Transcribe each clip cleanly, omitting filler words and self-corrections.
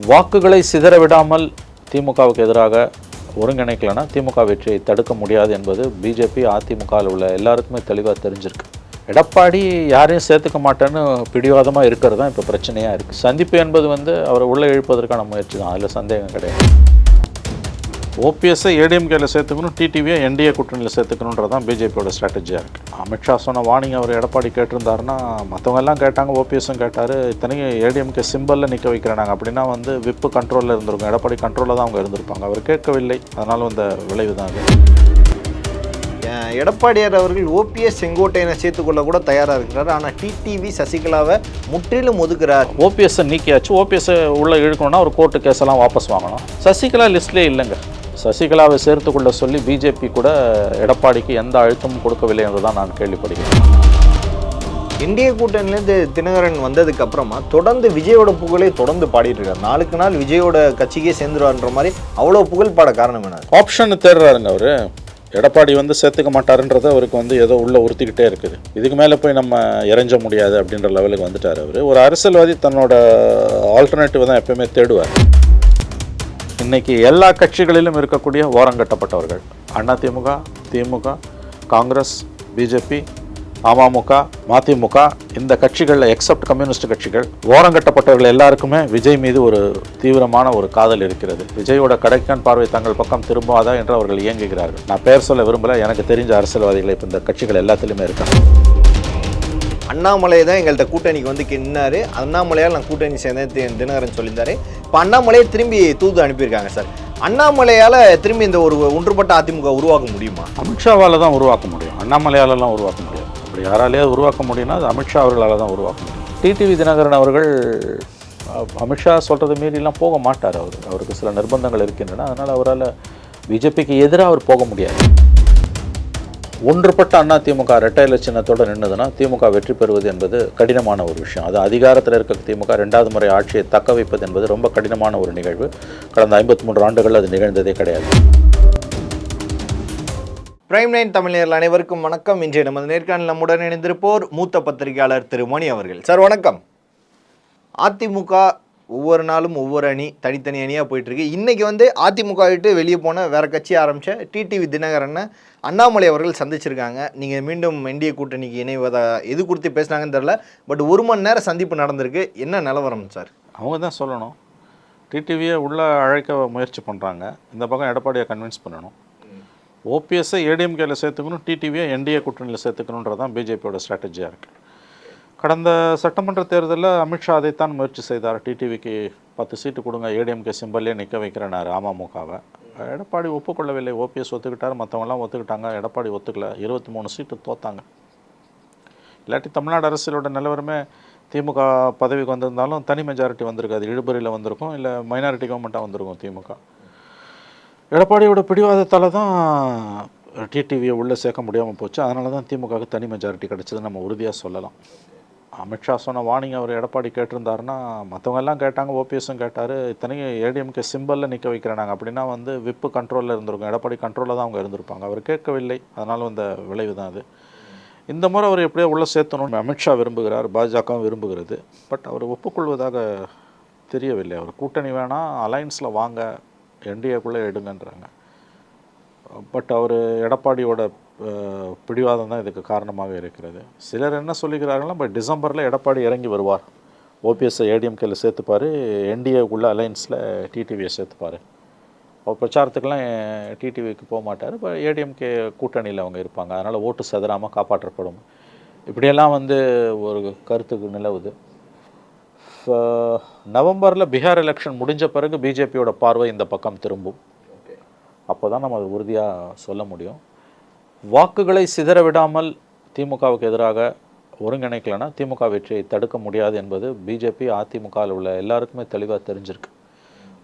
வாக்குகளை சிதறவிடாமல் திமுகவுக்கு எதிராக ஒருங்கிணைக்கலன்னா திமுக வெற்றியை தடுக்க முடியாது என்பது பிஜேபி அதிமுகவில் உள்ள எல்லாருக்குமே தெளிவாக தெரிஞ்சிருக்கு. எடப்பாடி யாரையும் சேர்த்துக்க மாட்டேன்னு பிடிவாதமாக இருக்கிறது தான் இப்போ பிரச்சனையாக இருக்குது. சந்திப்பு என்பது அவரை உள்ளே இழுப்பதற்கான முயற்சி தான், அதில் சந்தேகம் கிடையாது. ஓபிஎஸ்ஸை ஏடிஎம்கேல சேர்த்துக்கணும், டிடிவியை என்டிஏ கூட்டணியில் சேர்த்துக்கணுன்றது தான் பிஜேபியோட ஸ்ட்ராட்டஜியாக இருக்குது. அமித்ஷா சொன்ன வார்னிங் அவர் எடப்பாடி கேட்டிருந்தாருன்னா மற்றவங்க எல்லாம் கேட்டாங்க, ஓபிஎஸும் கேட்டார். இத்தனைக்கும் ஏடிஎம்கே சிம்பலில் நிற்க வைக்கிறாங்க. அப்படின்னா விப்பு கண்ட்ரோலில் இருந்திருக்கும், எடப்பாடி கண்ட்ரோலில் தான் அவங்க இருந்திருப்பாங்க. அவர் கேட்கவில்லை, அதனால் அந்த விளைவு தான் அது. எடப்பாடியார் அவர்கள் ஓபிஎஸ் செங்கோட்டையனை சேர்த்துக்கொள்ள கூட தயாராக இருக்கிறார். ஆனால் டிடிவி சசிகலாவை முற்றிலும் ஒதுக்குறார். ஓபிஎஸ்ஸை நீக்கியாச்சு, ஓபிஎஸ்ஸை உள்ளே இழுக்கணும்னா ஒரு கோர்ட்டு கேஸெல்லாம் வாபஸ் வாங்கணும். சசிகலா லிஸ்ட்லேயே இல்லைங்க. சசிகலாவை சேர்த்துக்கொள்ள சொல்லி பிஜேபி கூட எடப்பாடிக்கு எந்த அழுத்தமும் கொடுக்கவில்லை என்று தான் நான் கேள்விப்படுகிறேன். இந்திய கூட்டணியிலேருந்து தினகரன் வந்ததுக்கு அப்புறமா தொடர்ந்து விஜயோட புகழை தொடர்ந்து பாடிட்டு இருக்காரு. நாளுக்கு நாள் விஜயோட கட்சிக்கே சேர்ந்துருவார்ன்ற மாதிரி அவ்வளோ புகழ் பாட காரணம் என்ன? ஆப்ஷன் தேடுறாருங்க அவர். எடப்பாடி சேர்த்துக்க மாட்டாருன்றதை அவருக்கு ஏதோ உள்ள உறுத்திக்கிட்டே இருக்குது. இதுக்கு மேலே போய் நம்ம இறைஞ்ச முடியாது அப்படின்ற லெவலுக்கு வந்துட்டார் அவர். ஒரு அரசியல்வாதி தன்னோட ஆல்டர்னேட்டிவ் தான் எப்பயுமே தேடுவார். இன்றைக்கி எல்லா கட்சிகளிலும் இருக்கக்கூடிய ஓரங்கட்டப்பட்டவர்கள், அதிமுக, திமுக, காங்கிரஸ், பிஜேபி, அமமுக, மதிமுக, இந்த கட்சிகளில் எக்ஸப்ட் கம்யூனிஸ்ட் கட்சிகள், ஓரங்கட்டப்பட்டவர்கள் எல்லாருக்குமே விஜய் மீது ஒரு தீவிரமான ஒரு காதல் இருக்கிறது. விஜயோட கடைக்கண் பார்வை தங்கள் பக்கம் திரும்பாதா என்று அவர்கள் இயங்குகிறார்கள். நான் பெயர் சொல்ல விரும்பலை, எனக்கு தெரிஞ்ச அரசியல்வாதிகளை இப்போ இந்த கட்சிகள் எல்லாத்துலேயுமே இருக்காங்க. அண்ணாமலை தான் எங்கள்கிட்ட கூட்டணிக்கு நின்னாரு, அண்ணாமலையால் நான் கூட்டணி சேர்ந்தேன் தினகரன் சொல்லியிருந்தாரு. இப்போ அண்ணாமலையை திரும்பி தூது அனுப்பியிருக்காங்க சார். அண்ணாமலையால் திரும்பி இந்த ஒரு ஒன்றுபட்ட அதிமுக உருவாக்க முடியுமா? அமித்ஷாவால் தான் உருவாக்க முடியும், அண்ணாமலையாலெல்லாம் உருவாக்க முடியும். அப்படி யாராலேயாவது உருவாக்க முடியும்னா அது அமித்ஷா அவர்களால் தான் உருவாக்க முடியும். டிடிவி தினகரன் அவர்கள் அமித்ஷா சொல்கிறது மீறிலாம் போக மாட்டார். அவருக்கு சில நிர்பந்தங்கள் இருக்கின்றன. அதனால் அவரால் பிஜேபிக்கு எதிராக அவர் போக முடியாது. ஒன்றுபட்ட அதிமுக இரட்டை இலை சின்னத்தோடு நின்றுதுன்னா திமுக வெற்றி பெறுவது என்பது கடினமான ஒரு விஷயம். அது அதிகாரத்தில் இருக்க திமுக 2வது முறை ஆட்சியை தக்க வைப்பது என்பது ரொம்ப கடினமான ஒரு நிகழ்வு. கடந்த 53 ஆண்டுகள் அது நிகழ்ந்ததே கிடையாது. பிரைம் 9 தமிழர்கள் அனைவருக்கும் வணக்கம். இன்றைய நமது நேர்காணல் நம்முடன் இணைந்திருப்போர் மூத்த பத்திரிகையாளர் திரு மணி அவர்கள். சார் வணக்கம். அதிமுக ஒவ்வொரு நாளும் ஒவ்வொரு அணி தனித்தனி அணியாக போயிட்டுருக்கு. இன்றைக்கி அதிமுக விட்டு வெளியே போன வேறு கட்சி ஆரம்பித்த டிடிவி தினகரனை அண்ணாமலை அவர்கள் சந்திச்சிருக்காங்க. நீங்கள் மீண்டும் என்டிஏ கூட்டணிக்கு இணைவதா எது குறித்து பேசுனாங்கன்னு தெரில, பட் 1 மணி நேரம் சந்திப்பு நடந்திருக்கு. என்ன நிலவரம் சார்? அவங்க தான் சொல்லணும். டிடிவியை உள்ளே அழைக்க முயற்சி பண்ணுறாங்க, இந்த பக்கம் எடப்பாடியை கன்வின்ஸ் பண்ணணும். ஓபிஎஸ்ஸை ஏடிஎம்கேல சேர்த்துக்கணும், டிடிவியை என்டிஏ கூட்டணியில் சேர்த்துக்கணுன்றது தான் பிஜேபியோட ஸ்ட்ராட்டஜியாக இருக்குது. கடந்த சட்டமன்ற தேர்தலில் அமித்ஷா அதைத்தான் முயற்சி செய்தார். டிடிவிக்கு 10 சீட்டு கொடுங்க, ஏடிஎம்கே சிம்பல்லே நிற்க வைக்கிறேனார் அமமுகவை. எடப்பாடி ஒப்புக்கொள்ளவில்லை. ஓபிஎஸ் ஒத்துக்கிட்டார், மற்றவங்களாம் ஒத்துக்கிட்டாங்க. எடப்பாடி ஒத்துக்கல. 23 சீட்டு தோத்தாங்க. இல்லாட்டி தமிழ்நாடு அரசியலோட நிலவரமே திமுக பதவிக்கு வந்திருந்தாலும் தனி மெஜாரிட்டி வந்திருக்காது. இழுபறியில் வந்திருக்கும், இல்லை மைனாரிட்டி கவர்மெண்ட்டாக வந்திருக்கும் திமுக. எடப்பாடியோட பிடிவாதத்தால் தான் டிடிவியை உள்ளே சேர்க்க முடியாமல் போச்சு. அதனால தான் திமுகவுக்கு தனி மெஜாரிட்டி கிடச்சதுன்னு நம்ம உறுதியாக சொல்லலாம். அமித்ஷா சொன்ன வார்னிங் அவர் எடப்பாடி கேட்டிருந்தாருன்னா மற்றவங்க எல்லாம் கேட்டாங்க, ஓபிஎஸும் கேட்டார். இத்தனைக்கும் ஏடிஎம்கே சிம்பலில் நிற்க வைக்கிறாங்க. அப்படின்னா விப்பு கண்ட்ரோலில் இருந்திருக்கும், எடப்பாடி கண்ட்ரோலில் தான் அவங்க இருந்திருப்பாங்க. அவர் கேட்கவில்லை, அதனால் அந்த விளைவு தான் அது. இந்த முறை அவர் எப்படியோ உள்ளே சேர்த்தணும்னு அமித்ஷா விரும்புகிறார், பாஜகவும் விரும்புகிறது. பட் அவர் ஒப்புக்கொள்வதாக தெரியவில்லை. அவர் கூட்டணி வேணாம், அலையன்ஸில் வாங்க, என்டிஏக்குள்ளே எடுங்கன்றாங்க. பட் அவர் எடப்பாடியோட பிடிவாதம் தான் இதுக்கு காரணமாக இருக்கிறது. சிலர் என்ன சொல்லிக்கிறாங்கன்னா, பட் டிசம்பரில் எடப்பாடி இறங்கி வருவார், ஓபிஎஸ்ஸை ஏடிஎம்கேல சேர்த்துப்பார், என்டிஏக்குள்ள அலையன்ஸில் டிடிவியை சேர்த்துப்பார். அவர் பிரச்சாரத்துக்கெல்லாம் டிடிவிக்கு போக மாட்டார், இப்போ ஏடிஎம்கே கூட்டணியில் அவங்க இருப்பாங்க. அதனால் ஓட்டு சதுராமல் காப்பாற்றப்படும். இப்படியெல்லாம் ஒரு கருத்துக்கு நிலவுது. நவம்பரில் பீகார் எலெக்ஷன் முடிஞ்ச பிறகு பிஜேபியோட பார்வை இந்த பக்கம் திரும்பும். அப்போ தான் நம்ம அது உறுதியாக சொல்ல முடியும். வாக்குகளை சிதற விடாமல் திமுகவுக்கு எதிராக ஒருங்கிணைக்கலன்னா திமுக வெற்றியை தடுக்க முடியாது என்பது பிஜேபி அதிமுகவில் உள்ள எல்லாருக்குமே தெளிவாக தெரிஞ்சிருக்கு.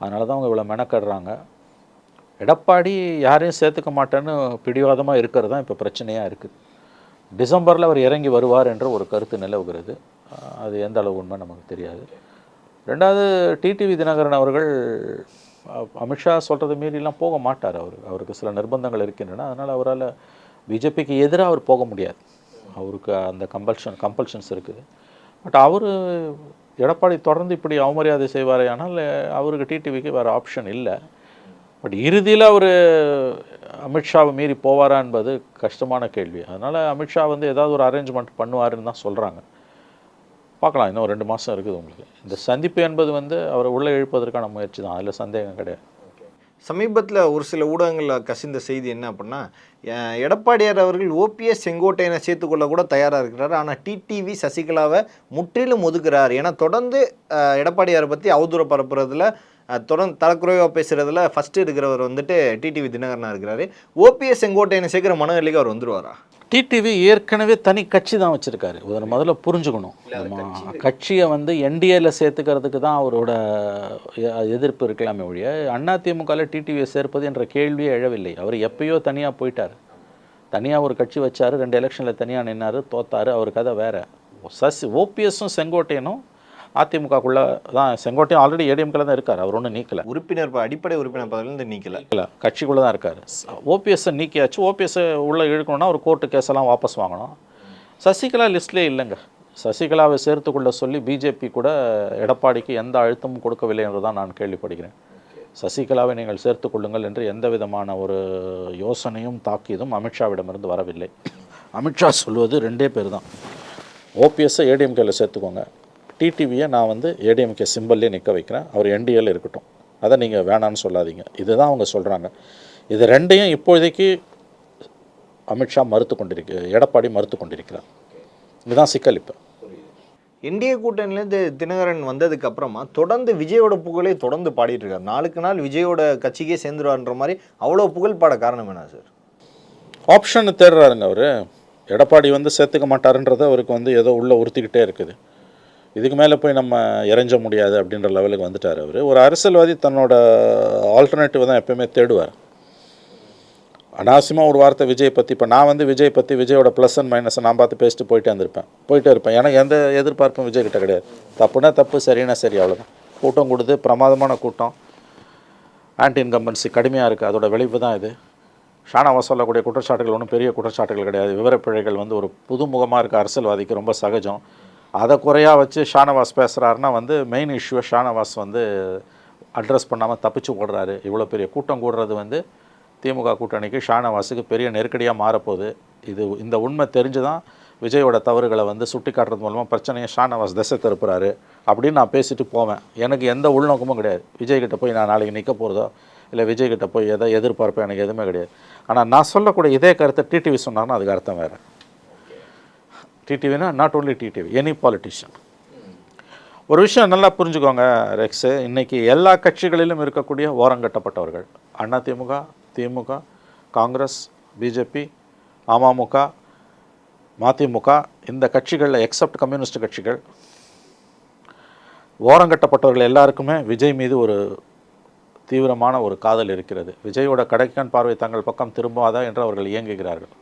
அதனால தான் அவங்க இவ்வளோ மெனக்கடுறாங்க. எடப்பாடி யாரையும் சேர்த்துக்க மாட்டேன்னு பிடிவாதமாக இருக்கிறது தான் இப்போ பிரச்சனையாக இருக்குது. டிசம்பரில் அவர் இறங்கி வருவார் என்ற ஒரு கருத்து நிலவுகிறது. அது எந்த அளவு உண்மை நமக்கு தெரியாது. 2வது, டிடிவி தினகரன் அவர்கள் அமித்ஷா சொல்கிறது மீறிலாம் போக மாட்டார். அவருக்கு சில நிர்பந்தங்கள் இருக்கின்றன. அதனால் அவரால் பிஜேபிக்கு எதிராக அவர் போக முடியாது. அவருக்கு அந்த கம்பல்ஷன்ஸ் இருக்குது. பட் அவர் எடப்பாடி தொடர்ந்து இப்படி அவமரியாதை செய்வாரே, ஆனால் அவருக்கு டிடிவிக்கு வேறு ஆப்ஷன் இல்லை. பட் இறுதியில் அவர் அமித்ஷாவை மீறி போவாரா என்பது கஷ்டமான கேள்வி. அதனால் அமித்ஷா வந்து ஏதாவது ஒரு அரேஞ்ச்மெண்ட் பண்ணுவாருன்னு தான் சொல்கிறாங்க. பார்க்கலாம், இன்னும் 2 மாதம் இருக்குது உங்களுக்கு. இந்த சந்திப்பு என்பது வந்து அவரை உள்ளே இழுப்பதற்கான முயற்சி தான், அதில் சந்தேகம் கிடையாது. சமீபத்தில் ஒரு சில ஊடகங்களில் கசிந்த செய்தி என்ன அப்படின்னா, எடப்பாடியார் அவர்கள் ஓபிஎஸ் செங்கோட்டையனை சேர்த்துக்கொள்ள கூட தயாராக இருக்கிறார். ஆனால் டிடிவி சசிகலாவை முற்றிலும் ஒதுக்குறார். ஏன்னா தொடர்ந்து எடப்பாடியாரை பற்றி அவதூறு பரப்புறதுல தொடர்ந்து தரக்குறைவாக பேசுகிறதுல ஃபஸ்ட்டு இருக்கிறவர் வந்துட்டு டிடிவி தினகரனாக இருக்கிறாரு. ஓபிஎஸ் செங்கோட்டையனை சேர்க்குற மனநிலைக்கு அவர் வந்துடுவாரா? டிடிவி ஏற்கனவே தனி கட்சி தான் வச்சுருக்காரு. இதை முதல்ல புரிஞ்சுக்கணும். நம்ம கட்சியை வந்து என்டிஏல சேர்த்துக்கிறதுக்கு தான் அவரோட எதிர்ப்பு இருக்கலாமே ஒழிய அதிமுகவில் டிடிவியை சேர்ப்பது என்ற கேள்வியே எழவில்லை. அவர் எப்பயோ தனியாக போயிட்டார். தனியாக ஒரு கட்சி வச்சார், 2 எலெக்ஷனில் தனியாக நின்னார், தோத்தார். அவர் கதை வேறு. ஓபிஎஸும் செங்கோட்டையனும் அதிமுகக்குள்ளே தான். செங்கோட்டையும் ஆல்ரெடி ஏடிஎம்கில் தான் இருக்கார், அவர் ஒன்றும் நீக்கலை. அடிப்படை உறுப்பினர் பதவியிலேருந்து நீக்கலை, கட்சிக்குள்ளே தான் இருக்கார். ஓபிஎஸ்ஸை நீக்கியாச்சு. ஓபிஎஸ்ஸை உள்ளே இழுக்கணும்னா ஒரு கோர்ட்டு கேஸெல்லாம் வாபஸ் வாங்கணும். சசிகலா லிஸ்ட்லேயே இல்லைங்க. சசிகலாவை சேர்த்துக்கொள்ள சொல்லி பிஜேபி கூட எடப்பாடிக்கு எந்த அழுத்தமும் கொடுக்கவில்லை என்று தான் நான் கேள்விப்படுகிறேன். சசிகலாவை நீங்கள் சேர்த்துக்கொள்ளுங்கள் என்று எந்த விதமான ஒரு யோசனையும் தாக்கியதும் அமித்ஷாவிடமிருந்து வரவில்லை. அமித்ஷா சொல்வது 2 பேர் தான். ஓபிஎஸ்ஸை ஏடிஎம்கேல சேர்த்துக்கோங்க, டிடிவியை நான் வந்து ஏடிஎம்கே சிம்பிள்லேயே நிற்க வைக்கிறேன், அவர் என்டிஏல இருக்கட்டும், அதை நீங்கள் வேணான்னு சொல்லாதீங்க. இதுதான் அவங்க சொல்கிறாங்க. இது 2ஐயும் இப்போதைக்கு அமித்ஷா எடப்பாடி மறுத்து கொண்டிருக்கிறார். இதுதான் சிக்கல். இப்போ என்டிஏ கூட்டணியிலேருந்து தினகரன் வந்ததுக்கு அப்புறமா தொடர்ந்து விஜயோட புகழே தொடர்ந்து பாடிட்டு இருக்காரு. நாளுக்கு நாள் விஜயோட கட்சிக்கே சேர்ந்துருவார்ன்ற மாதிரி அவ்வளோ புகழ் பாட காரணம் என்ன சார்? ஆப்ஷன் தேடுறாருங்க அவர். எடப்பாடி வந்து சேர்த்துக்க மாட்டாருன்றதை அவருக்கு வந்து ஏதோ உள்ளே உறுத்திக்கிட்டே இருக்குது. இதுக்கு மேலே போய் நம்ம இறைஞ்ச முடியாது அப்படின்ற லெவலுக்கு வந்துட்டார் அவர். ஒரு அரசியல்வாதி தன்னோட ஆல்டர்னேட்டிவ் தான் எப்போயுமே தேடுவார். அனாவசியமாக ஒரு வார்த்தை விஜய் பற்றி, இப்போ நான் வந்து விஜய் பற்றி விஜயோட ப்ளஸ் அண்ட் மைனஸை நான் பார்த்து பேசிட்டு போயிட்டே இருப்பேன். எனக்கு எந்த எதிர்பார்ப்பும் விஜய் கிட்ட கிடையாது. தப்புனா தப்பு, சரினா சரி, அவ்வளோதான். கூட்டம் கொடுத்து பிரமாதமான கூட்டம், ஆன்டி இன்கம்பன்சி கடுமையாக இருக்குது. அதோட விளைவு தான் இது. ஷானவாஸ் சொல்லக்கூடிய குற்றச்சாட்டுகள் ஒன்றும் பெரிய குற்றச்சாட்டுகள் கிடையாது. விவரப்பிழைகள் வந்து ஒரு புதுமுகமாக இருக்க அரசியல்வாதிக்கு ரொம்ப சகஜம். அதை குறையாக வச்சு ஷானவாஸ் பேசுகிறாருன்னா வந்து மெயின் இஷ்யூவை ஷானவாஸ் வந்து அட்ரஸ் பண்ணாமல் தப்பிச்சு ஓடுறாரு. இவ்வளோ பெரிய கூட்டம் கூடுறது வந்து திமுக கூட்டணிக்கு ஷானவாஸுக்கு பெரிய நெருக்கடியாக மாறப்போகுது. இந்த உண்மை தெரிஞ்சு தான் விஜயோட தவறுகளை வந்து சுட்டி காட்டுறது மூலமாக பிரச்சனையை ஷானவாஸ் திசை திருப்புறாரு அப்படின்னு நான் பேசிட்டு போவேன். எனக்கு எந்த உள்நோக்கமும் கிடையாது. விஜய்கிட்ட போய் நான் நாளைக்கு நிற்க போகிறதோ இல்லை விஜய்கிட்ட போய் எதை எதிர்பார்ப்பேன், எனக்கு எதுவுமே கிடையாது. ஆனால் நான் சொல்லக்கூடிய இதே கருத்தை டிடிவி சொன்னார்னா அதுக்கு அர்த்தம் வேறு. டிடிவினா not only TTV, any politician. ஒரு விஷயம் நல்லா புரிஞ்சுக்கோங்க ரெக்ஸு, இன்றைக்கி எல்லா கட்சிகளிலும் இருக்கக்கூடிய ஓரங்கட்டப்பட்டவர்கள், அதிமுக, திமுக, காங்கிரஸ், பிஜேபி, அமமுக, மதிமுக, இந்த கட்சிகளில் எக்ஸப்ட் கம்யூனிஸ்ட் கட்சிகள், ஓரங்கட்டப்பட்டவர்கள் எல்லாருக்குமே விஜய் மீது ஒரு தீவிரமான ஒரு காதல் இருக்கிறது. விஜயோட கடைக்கண் பார்வை தங்கள் பக்கம் திரும்பாதா என்று அவர்கள் இயங்குகிறார்கள்.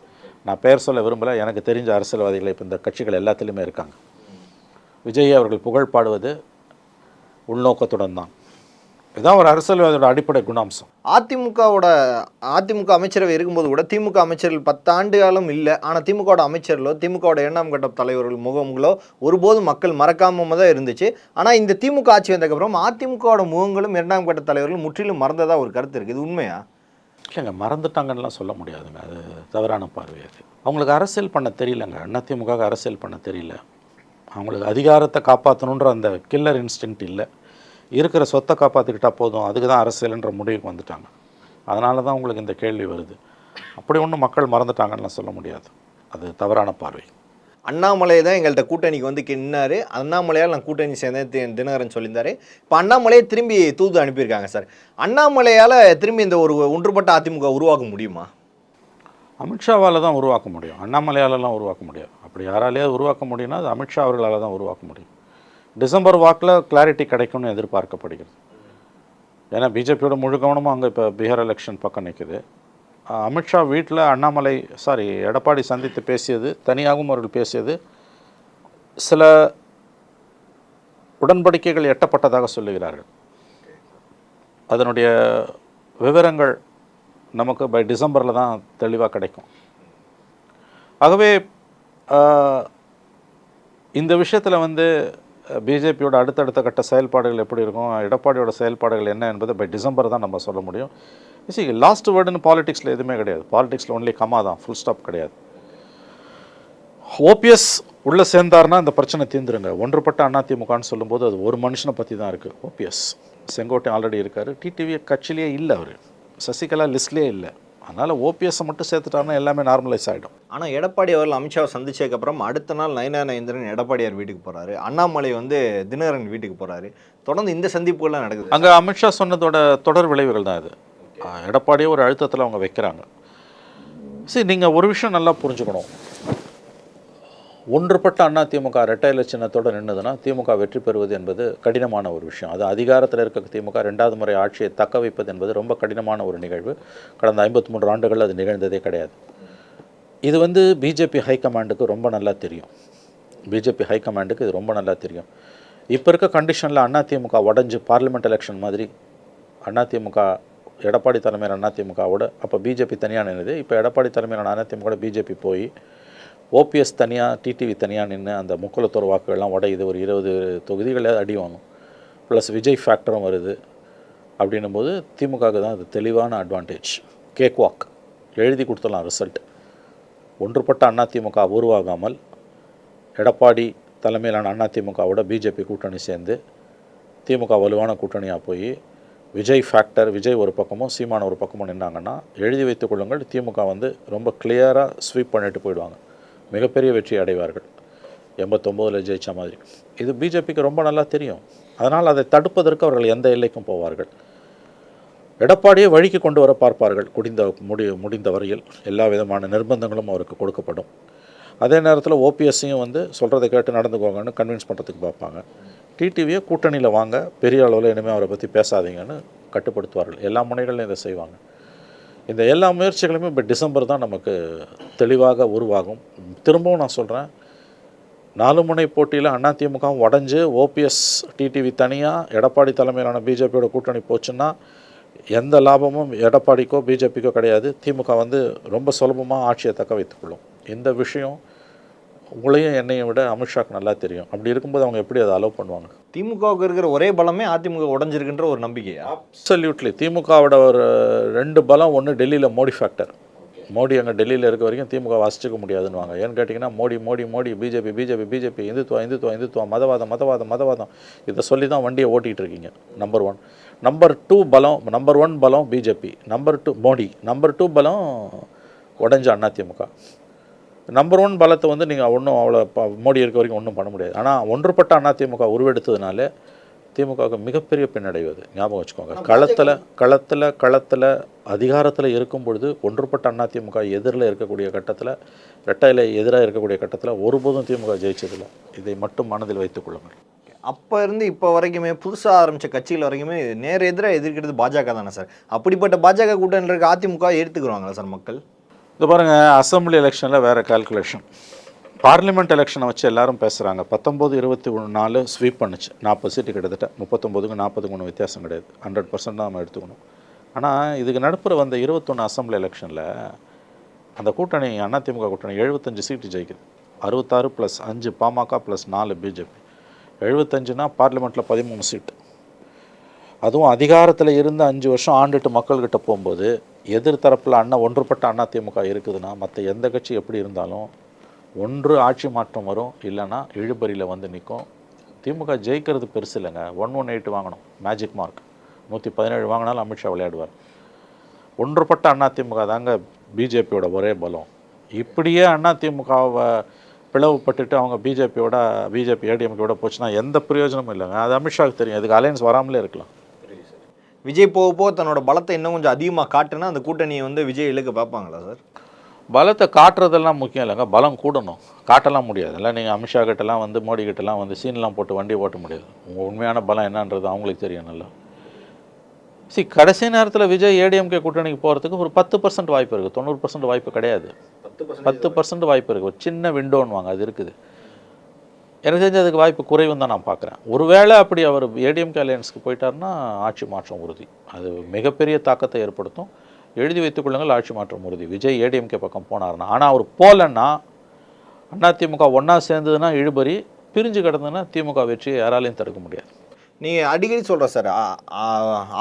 நான் பெயர் சொல்ல விரும்பலை, எனக்கு தெரிஞ்ச அரசியல்வாதிகள் இப்போ இந்த கட்சிகள் எல்லாத்துலேயுமே இருக்காங்க. விஜயை அவர்கள் புகழ் பாடுவது உள்நோக்கத்துடன் தான். இதுதான் ஒரு அரசியல்வாதியோட அடிப்படை குணாம்சம். அதிமுக அமைச்சரவை இருக்கும்போது கூட திமுக அமைச்சர்கள் 10 ஆண்டு காலம் இல்லை. ஆனால் திமுகவோட அமைச்சர்களோ திமுகவோட 2ஆம் கட்ட தலைவர்கள் முகங்களோ ஒருபோதும் மக்கள் மறக்காம தான் இருந்துச்சு. ஆனால் இந்த திமுக ஆட்சி வந்ததுக்கப்புறம் அதிமுகவோட முகங்களும் 2ஆம் கட்ட தலைவர்கள் முற்றிலும் மறந்ததாக ஒரு கருத்து இருக்குது. இது உண்மையா? இல்லைங்க, மறந்துட்டாங்கன்னெலாம் சொல்ல முடியாதுங்க. அது தவறான பார்வை. அது அவங்களுக்கு அரசியல் பண்ண தெரியலங்க. அதிமுக அரசியல் பண்ண தெரியல. அவங்களுக்கு அதிகாரத்தை காப்பாற்றணுன்ற அந்த கில்லர் இன்ஸ்டிங்க்ட் இல்லை. இருக்கிற சொத்தை காப்பாற்றிக்கிட்டால் போதும், அதுக்கு தான் அரசியல்ன்ற முடிவுக்கு வந்துட்டாங்க. அதனால தான் உங்களுக்கு இந்த கேள்வி வருது. அப்படி ஒன்றும் மக்கள் மறந்துட்டாங்கன்னு சொல்ல முடியாது. அது தவறான பார்வை. அண்ணாமலை தான் எங்கள்கிட்ட கூட்டணிக்கு வந்து கின்னாரு, அண்ணாமலையால் நான் கூட்டணி சேர்ந்தேன் தினகரன் சொல்லியிருந்தாரு. இப்போ அண்ணாமலையை திரும்பி தூது அனுப்பியிருக்காங்க சார். அண்ணாமலையால் திரும்பி இந்த ஒரு ஒன்றுபட்ட அதிமுக உருவாக்க முடியுமா? அமித்ஷாவால் தான் உருவாக்க முடியும், அண்ணாமலையாலெல்லாம் உருவாக்க முடியாது. அப்படி யாராலேயாவது உருவாக்க முடியும்னா அது அமித்ஷா அவர்களால் தான் உருவாக்க முடியும். டிசம்பர் வாக்கில் கிளாரிட்டி கிடைக்கும்னு எதிர்பார்க்கப்படுகிறது. ஏன்னா பிஜேபியோட முழு கவனமும் அங்கே இப்போ பீகார் எலெக்ஷன் பக்கம் நிற்குது. அமித்ஷா வீட்டில் எடப்பாடி சந்தித்து பேசியது, தனியாகவும் அவர்கள் பேசியது, சில உடன்படிக்கைகள் எட்டப்பட்டதாக சொல்லுகிறார்கள். அதனுடைய விவரங்கள் நமக்கு பை டிசம்பரில் தான் தெளிவாக கிடைக்கும். ஆகவே இந்த விஷயத்தில் வந்து பிஜேபியோட அடுத்தடுத்த கட்ட செயல்பாடுகள் எப்படி இருக்கும், எடப்பாடியோட செயல்பாடுகள் என்ன என்பதை பை டிசம்பர் தான் நம்ம சொல்ல முடியும். லாஸ்ட் வேர்டுன்னு பாலிடிக்ஸில் எதுவுமே கிடையாது. பாலிடிக்ஸில் ஒன்லி கமா தான், ஃபுல் ஸ்டாப் கிடையாது. ஓபிஎஸ் உள்ளே சேர்ந்தார்னா இந்த பிரச்சனை தீர்ந்துருங்க. ஒன்றுபட்ட அதிமுகன்னு சொல்லும்போது அது ஒரு மனுஷனை பற்றி தான் இருக்குது. ஓபிஎஸ் செங்கோட்டை ஆல்ரெடி இருக்கார். டிடிவி கட்சியிலே இல்லை, அவர் சசிகலா லிஸ்ட்லேயே இல்லை. அதனால் ஓபிஎஸ்ஸை மட்டும் சேர்த்துட்டாருன்னா எல்லாமே நார்மலைஸ் ஆகிடும். ஆனால் எடப்பாடி அவர்கள் அமித்ஷாவை சந்திச்சதுக்கப்புறம் அடுத்த நாள் நயனா நயந்திரன் எடப்பாடியார் வீட்டுக்கு போகிறாரு, அண்ணாமலை வந்து தினகரன் வீட்டுக்கு போகிறாரு. தொடர்ந்து இந்த சந்திப்புகள்லாம் நடக்குது. அங்கே அமித்ஷா சொன்னதோட தொடர் விளைவுகள் தான் இது. எடப்பாடியே ஒரு அழுத்தத்தில் அவங்க வைக்கிறாங்க. சரி, நீங்கள் ஒரு விஷயம் நல்லா புரிஞ்சுக்கணும். ஒன்றுபட்ட அதிமுக இரட்டை இலை சின்னத்தோடு நின்றுதுன்னா திமுக வெற்றி பெறுவது என்பது கடினமான ஒரு விஷயம். அது அதிகாரத்தில் இருக்க திமுக 2வது முறை ஆட்சியை தக்க வைப்பது என்பது ரொம்ப கடினமான ஒரு நிகழ்வு. கடந்த 53 ஆண்டுகள் அது நிகழ்ந்ததே கிடையாது. இது வந்து பிஜேபி ஹைகமாண்டுக்கு ரொம்ப நல்லா தெரியும். பிஜேபி ஹைகமாண்டுக்கு இது ரொம்ப நல்லா தெரியும். இப்போ இருக்க கண்டிஷனில் அதிமுக உடஞ்சி பார்லிமெண்ட் எலெக்ஷன் மாதிரி அதிமுக எடப்பாடி தலைமையிலான அதிமுகவோட, அப்போ பிஜேபி தனியாக நின்றுது. இப்போ எடப்பாடி தலைமையிலான அதிமுக பிஜேபி போய் ஓபிஎஸ் தனியாக டிடிவி தனியாக நின்று அந்த முக்குளத்தோர் வாக்குகள்லாம் உடையுது. ஒரு 20 தொகுதிகளில் அடி வாங்கும். ப்ளஸ் விஜய் ஃபேக்டரும் வருது. அப்படின்னும் போது திமுகவுக்கு தான் அது தெளிவான அட்வான்டேஜ். கேக் வாக் எழுதி கொடுத்துடலாம் ரிசல்ட். ஒன்றுபட்ட அதிமுக உருவாகாமல் எடப்பாடி தலைமையிலான அதிமுகவோட பிஜேபி கூட்டணி சேர்ந்து திமுக வலுவான கூட்டணியாக போய் விஜய் ஃபேக்டர், விஜய் ஒரு பக்கமும் சீமான ஒரு பக்கமும் நின்னாங்கன்னா எழுதி வைத்துக் கொள்ளுங்கள், திமுக வந்து ரொம்ப கிளியராக ஸ்வீப் பண்ணிட்டு போயிடுவாங்க. மிகப்பெரிய வெற்றி அடைவார்கள். 89 ஜெயிச்ச மாதிரி. இது பிஜேபிக்கு ரொம்ப நல்லா தெரியும். அதனால் அதை தடுப்பதற்கு அவர்கள் எந்த எல்லைக்கும் போவார்கள். எடப்பாடியை வழிக்கு கொண்டு வர பார்ப்பார்கள். முடிந்த வரையில் எல்லா விதமான நிர்பந்தங்களும் அவருக்கு கொடுக்கப்படும். அதே நேரத்தில் ஓபிஎஸ்ஸையும் வந்து சொல்கிறத கேட்டு நடந்துக்கோங்கன்னு கன்வின்ஸ் பண்ணுறதுக்கு பார்ப்பாங்க. டிடிவியை கூட்டணியில் வாங்க, பெரிய அளவில் இனிமேல் அவரை பற்றி பேசாதீங்கன்னு கட்டுப்படுத்துவார்கள். எல்லா முனைகளையும் இதை செய்வாங்க. இந்த எல்லா முயற்சிகளுமே இப்போ டிசம்பர் தான் நமக்கு தெளிவாக உருவாகும். திரும்பவும் நான் சொல்கிறேன், 4 முனை போட்டியில் அதிமுகவும் உடஞ்சி ஓபிஎஸ் டிடிவி தனியாக எடப்பாடி தலைமையிலான பிஜேபியோட கூட்டணி போச்சுன்னா எந்த லாபமும் எடப்பாடிக்கோ பிஜேபிக்கோ கிடையாது. திமுக வந்து ரொம்ப சுலபமாக ஆட்சியை தக்க வைத்துக்கொள்ளும். இந்த விஷயம் உங்களையும் என்னையும் விட அமித்ஷாக்கு நல்லா தெரியும். அப்படி இருக்கும்போது அவங்க எப்படி அதை அலோவ் பண்ணுவாங்க? திமுகவுக்கு இருக்கிற ஒரே பலமே அதிமுக உடஞ்சிருக்குன்ற ஒரு நம்பிக்கையா? அப்சல்யூட்லி. திமுகவோட ஒரு 2 பலம். ஒன்று டெல்லியில் மோடி ஃபேக்டர். மோடி அங்கே டெல்லியில் இருக்க வரைக்கும் திமுக வாசிச்சுக்க முடியாதுன்னு. ஏன்னு கேட்டிங்கன்னா Modi Modi Modi, BJP BJP BJP, Hindutva Hindutva Hindutva, மதவாதம் மதவாதம் மதவாதம், இதை சொல்லி தான் வண்டியை ஓட்டிகிட்டு இருக்கீங்க. நம்பர் 1. நம்பர் 2 பலம், நம்பர் 1 பலம் பிஜேபி, நம்பர் 2 மோடி, நம்பர் 2 பலம் உடஞ்ச அதிமுக. நம்பர் 1 பலத்தை வந்து நீங்கள் ஒன்றும் அவ்வளோ மோடி இருக்க வரைக்கும் ஒன்றும் பண்ண முடியாது. ஆனால் ஒன்றுபட்ட அதிமுக உருவெடுத்ததுனால திமுகவுக்கு மிகப்பெரிய பின்னடைவது. ஞாபகம் வச்சுக்கோங்க. களத்தில் அதிகாரத்தில் இருக்கும் பொழுது ஒன்றுபட்ட அதிமுக எதிரில் இருக்கக்கூடிய கட்டத்தில், ரெட்டையில எதிராக இருக்கக்கூடிய கட்டத்தில் ஒருபோதும் திமுக ஜெயிச்சதில்லை. இதை மட்டும் மனதில் வைத்துக் கொள்ளுங்கள். அப்போ இருந்து இப்போ வரைக்குமே புதுசாக ஆரம்பித்த கட்சிகள் வரைக்குமே நேர் எதிராக எதிர்க்கிறது பாஜக தானே சார்? அப்படிப்பட்ட பாஜக கூட்டணியில் இருக்க அதிமுக எடுத்துக்கிறாங்களா சார் மக்கள்? இது பாருங்கள், அசம்பிளி எலெக்ஷனில் வேறு கால்குலேஷன், பார்லிமெண்ட் எலெக்ஷனை வச்சு எல்லாரும் பேசுகிறாங்க. 19-24 ஸ்வீப் பண்ணுச்சு. 40 சீட்டு கிட்டத்தட்ட 39க்கு 40க்கு ஒன்றும் வித்தியாசம் கிடையாது. 100% தான் நம்ம எடுத்துக்கணும். ஆனால் இதுக்கு நடுப்புற வந்த 21 அசம்பிளி எலெக்ஷனில் அந்த கூட்டணி அதிமுக கூட்டணி 75 சீட்டு ஜெயிக்குது. 66 + 5 பாமக + 4 பிஜேபி. 75னா பார்லிமெண்ட்டில் 13 சீட்டு. அதுவும் அதிகாரத்தில் இருந்து 5 வருஷம் ஆண்டுட்டு மக்கள்கிட்ட போகும்போது எதிர்த்தரப்பில் ஒன்றுபட்ட அதிமுக இருக்குதுன்னா மற்ற எந்த கட்சி எப்படி இருந்தாலும் ஒன்று ஆட்சி மாற்றம் வரும், இல்லைன்னா இழுபறியில் வந்து நிற்கும். திமுக ஜெயிக்கிறது பெருசு இல்லைங்க. 118 வாங்கணும், மேஜிக் மார்க். 117 வாங்கினாலும் அமித்ஷா விளையாடுவார். ஒன்றுபட்ட அதிமுக தாங்க பிஜேபியோட ஒரே பலம். இப்படியே அதிமுகவை பிளவுபட்டுட்டு அவங்க பிஜேபி ஏடிஎம்கேவோட போச்சுன்னா எந்த பிரயோஜனமும் இல்லைங்க. அது அமித்ஷாவுக்கு தெரியும். அதுக்கு அலையன்ஸ் வராமலே இருக்கலாம். விஜய் போக தன்னோட பலத்தை இன்னும் கொஞ்சம் அதிகமாக காட்டுனா அந்த கூட்டணியை வந்து விஜய் இழுக்க பார்ப்பாங்களா சார்? பலத்தை காட்டுறதெல்லாம் முக்கியம் இல்லைங்க, பலம் கூடணும். காட்டலாம் முடியாது. இல்லை நீங்கள் அமித்ஷா கிட்டலாம் வந்து மோடி கிட்டலாம் வந்து சீன்லாம் போட்டு வண்டி ஓட்ட முடியாது. உங்கள் உண்மையான பலம் என்னன்றது அவங்களுக்கு தெரியும் நல்லா. கடைசி நேரத்தில் விஜய் ஏடிஎம்கே கூட்டணிக்கு போகிறதுக்கு ஒரு 10% வாய்ப்பு இருக்குது. 90% வாய்ப்பு கிடையாது. 10% வாய்ப்பு இருக்குது. ஒரு சின்ன விண்டோன்னு வாங்க, அது இருக்குது. எனக்கு தெரிஞ்சு அதுக்கு வாய்ப்பு குறைவுன்னு தான் நான் பார்க்குறேன். ஒருவேளை அப்படி அவர் ஏடிஎம்கே அலையன்ஸ்க்கு போயிட்டாருன்னா ஆட்சி மாற்றம் உறுதி. அது மிகப்பெரிய தாக்கத்தை ஏற்படுத்தும். எழுதி வைத்துக் கொள்ளுங்கள், ஆட்சி மாற்றம் உறுதி விஜய் ஏடிஎம்கே பக்கம் போனார்னா. ஆனால் அவர் போகலன்னா அதிமுக ஒன்றா சேர்ந்ததுன்னா இழுபறி, பிரிஞ்சு கிடந்ததுன்னா திமுக வெற்றியை யாராலையும் தடுக்க முடியாது. நீங்கள் அடிக்கடி சொல்கிற சார்,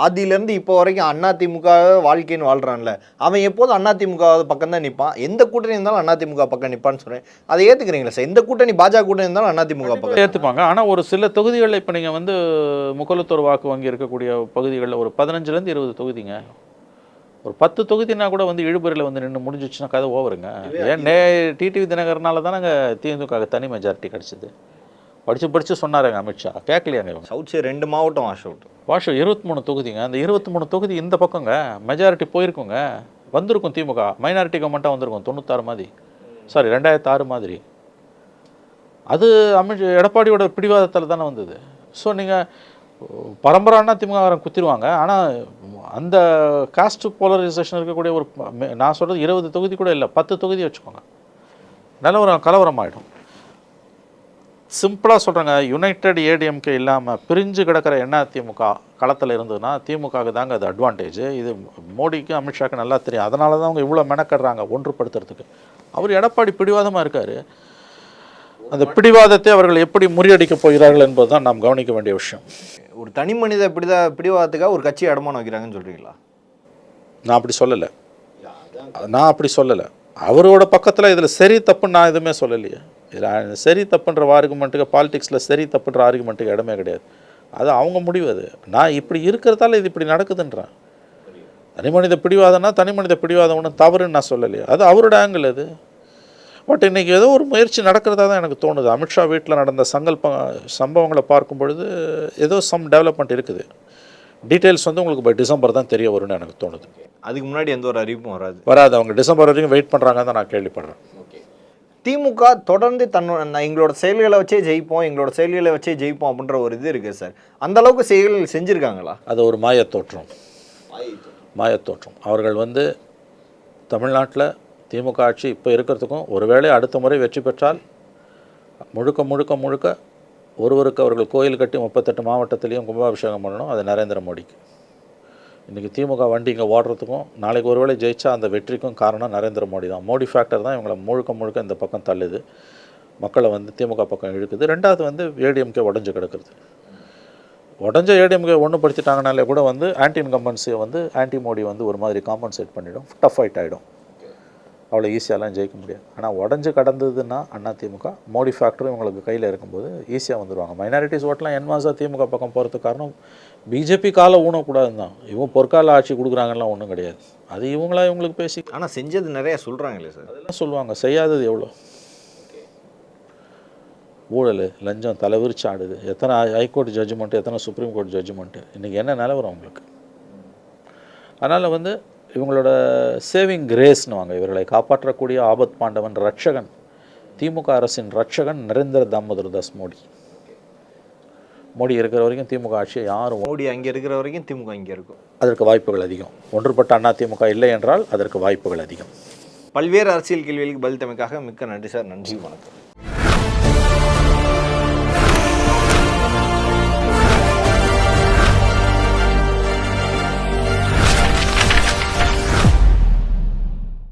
ஆதியிலேருந்து இப்போ வரைக்கும் அதிமுக வாழ்க்கைன்னு வாழ்கிறான்ல, அவன் எப்போதும் அதிமுக பக்கம் தான் நிற்பான். எந்த கூட்டணி இருந்தாலும் அதிமுக பக்கம் நிற்பான்னு சொல்கிறேன். அதை ஏற்றுக்கிறீங்களா சார்? எந்த கூட்டணி பாஜக கூட்டணி இருந்தாலும் அதிமுக பக்கம் ஏற்றுப்பாங்க. ஆனால் ஒரு சில தொகுதிகளில் இப்போ நீங்கள் வந்து முகலத்தோர் வாக்கு வங்கி இருக்கக்கூடிய பகுதிகளில் ஒரு 15லேருந்து 20 தொகுதிங்க, ஒரு 10 தொகுதினா கூட வந்து இழுபறியில் வந்து நின்று முடிஞ்சிச்சுன்னா கதை ஓவருங்க. ஏன் டிடிவி தினகரனால தானே திமுக தனி மெஜாரிட்டி கிடச்சிது. படித்து சொன்னாருங்க அமித்ஷா, கேட்கலையாங்க இவங்க. சவுத் சைடு 2 மாவட்டம் வாஷ் அவுட் 23 தொகுதிங்க. அந்த 23 தொகுதி இந்த பக்கங்க மெஜாரிட்டி போயிருக்குங்க, வந்திருக்கும். திமுக மைனாரிட்டி கவர்மெண்ட்டாக வந்திருக்கும் 96 மாதிரி, சாரி 2006 மாதிரி. அது எடப்பாடியோட பிடிவாதத்தில் தானே வந்தது. ஸோ நீங்கள் பரம்பரானா திமுக குத்திடுவாங்க. ஆனால் அந்த காஸ்ட் போலரைசேஷன் இருக்கக்கூடிய ஒரு நான் சொல்கிறது 20 தொகுதி கூட இல்லை, 10 தொகுதி வச்சுக்கோங்க, கலவரம் ஆகிடும். சிம்பிளாக சொல்கிறேங்க, யுனைடெட் ஏடிஎம்கே இல்லாமல் பிரிஞ்சு கிடக்கிற அதிமுக களத்தில் இருந்ததுன்னா திமுகவுக்கு தாங்க அது அட்வான்டேஜ். இது மோடிக்கு அமித்ஷாவுக்கு நல்லா தெரியும். அதனால தான் அவங்க இவ்வளோ மெனக்கடுறாங்க ஒன்றுபடுத்துறதுக்கு. அவர் எடப்பாடி பிடிவாதமாக இருக்கார். அந்த பிடிவாதத்தை அவர்கள் எப்படி முறியடிக்கப் போகிறார்கள் என்பது தான் நாம் கவனிக்க வேண்டிய விஷயம். ஒரு தனி மனித பிடிவாதத்துக்காக ஒரு கட்சி அடமானம் வைக்கிறாங்கன்னு சொல்கிறீங்களா? நான் அப்படி சொல்லலை. அவரோட பக்கத்தில் இதில் சரி தப்புன்னு நான் எதுவுமே சொல்லலையே. இதில் சரி தப்புன்ற ஆர்குமெண்ட்டுக்கு, பாலிடிக்ஸில் சரி தப்புன்ற ஆர்குமெண்ட்டுக்கு இடமே கிடையாது. அது அவங்க முடிவு. அது நான் இப்படி இருக்கிறதால இது இப்படி நடக்குதுன்றேன். தனி மனித பிடிவாதம்னா தனி மனித பிடிவாதம் ஒன்றும் தவறுன்னு நான் சொல்லலையே, அது அவரோட ஆங்கிள் அது. பட் இன்றைக்கி ஏதோ ஒரு முயற்சி நடக்கிறதா தான் எனக்கு தோணுது. அமித்ஷா வீட்டில் நடந்த சம்பவங்களை பார்க்கும் பொழுது ஏதோ சம் டெவலப்மெண்ட் இருக்குது. டீட்டெயில்ஸ் வந்து உங்களுக்கு பை டிசம்பர் தான் தெரிய வரும்னு எனக்கு தோணுது. அதுக்கு முன்னாடி எந்த ஒரு அறிவிப்பும் வராது. அவங்க டிசம்பர் வரைக்கும் வெயிட் பண்ணுறாங்க தான் நான் கேள்விப்படுறேன். திமுக தொடர்ந்து எங்களோட செயல்களை வச்சே ஜெயிப்போம் அப்படின்ற ஒரு இது இருக்குது சார். அந்த அளவுக்கு செயல்கள் செஞ்சுருக்காங்களா? அது ஒரு மாயத்தோற்றம். அவர்கள் வந்து தமிழ்நாட்டில் திமுக ஆட்சி இப்போ இருக்கிறதுக்கும், ஒருவேளை அடுத்த முறை வெற்றி பெற்றால் முழுக்க ஒருவருக்கு அவர்கள் கோயில் கட்டி 38 மாவட்டத்திலையும் கும்பாபிஷேகம் பண்ணணும். அது நரேந்திர மோடிக்கு. இன்றைக்கி திமுக வண்டி இங்கே ஓடுறதுக்கும், நாளைக்கு ஒருவேளை ஜெயிச்சா அந்த வெற்றிக்கும் காரணம் நரேந்திர மோடி தான். மோடி ஃபேக்டர் தான் இவங்களை முழுக்க இந்த பக்கம் தள்ளுது, மக்களை வந்து திமுக பக்கம் இழுக்குது. ரெண்டாவது வந்து ஏடிஎம்கே உடஞ்சி கிடக்குறது. உடஞ்ச ஏடிஎம்கே ஒன்றுபடுத்திட்டாங்கனாலே கூட வந்து ஆன்டி இன்கம்பன்சியை வந்து ஆன்டி மோடி வந்து ஒரு மாதிரி காம்பன்சேட் பண்ணிவிடும், டஃப் ஃபைட் ஆகிடும். அவ்வளோ ஈஸியாலாம் ஜெயிக்க முடியாது. ஆனால் உடஞ்சி கடந்ததுன்னா அதிமுக, மோடி ஃபேக்டரும் இவங்களுக்கு கையில் இருக்கும்போது ஈஸியாக வந்துடுவாங்க. மைனாரிட்டிஸ் ஓட்டெலாம் என்மாஸாக திமுக பக்கம் போகிறதுக்கு காரணம் பிஜேபி காலை ஊனக்கூடாதுன்னு தான். இவங்க பொற்கால ஆட்சி கொடுக்குறாங்கலாம் ஒன்றும் கிடையாது. அது இவங்களுக்கு பேசி, ஆனால் செஞ்சது நிறையா சொல்கிறாங்களே சார். அதெல்லாம் சொல்லுவாங்க, செய்யாதது எவ்வளோ. ஊழல் லஞ்சம் தலைவிரிச்சு ஆடுது. எத்தனை ஹைகோர்ட் ஜட்ஜ்மெண்ட்டு, எத்தனை சுப்ரீம் கோர்ட் ஜட்ஜ்மெண்ட்டு, இன்றைக்கி என்ன நிலவரம் அவங்களுக்கு. அதனால் வந்து இவங்களோட சேவிங் கிரேஸ்னு வாங்க, இவர்களை காப்பாற்றக்கூடிய ஆபத் பாண்டவன் ரட்சகன், திமுக அரசின் ரட்சகன் நரேந்திர தாமோதர் தாஸ் மோடி. மோடி இருக்கிற வரைக்கும் திமுக ஆட்சியை யாரும், மோடி அங்கே இருக்கிற வரைக்கும் திமுக இங்கே இருக்கும். அதற்கு வாய்ப்புகள் அதிகம். ஒன்றுபட்ட அதிமுக இல்லை என்றால் அதற்கு வாய்ப்புகள் அதிகம். பல்வேறு அரசியல் கேள்விகளுக்கு பதில் தமைக்காக மிக்க நன்றி சார். நன்றி, வணக்கம்.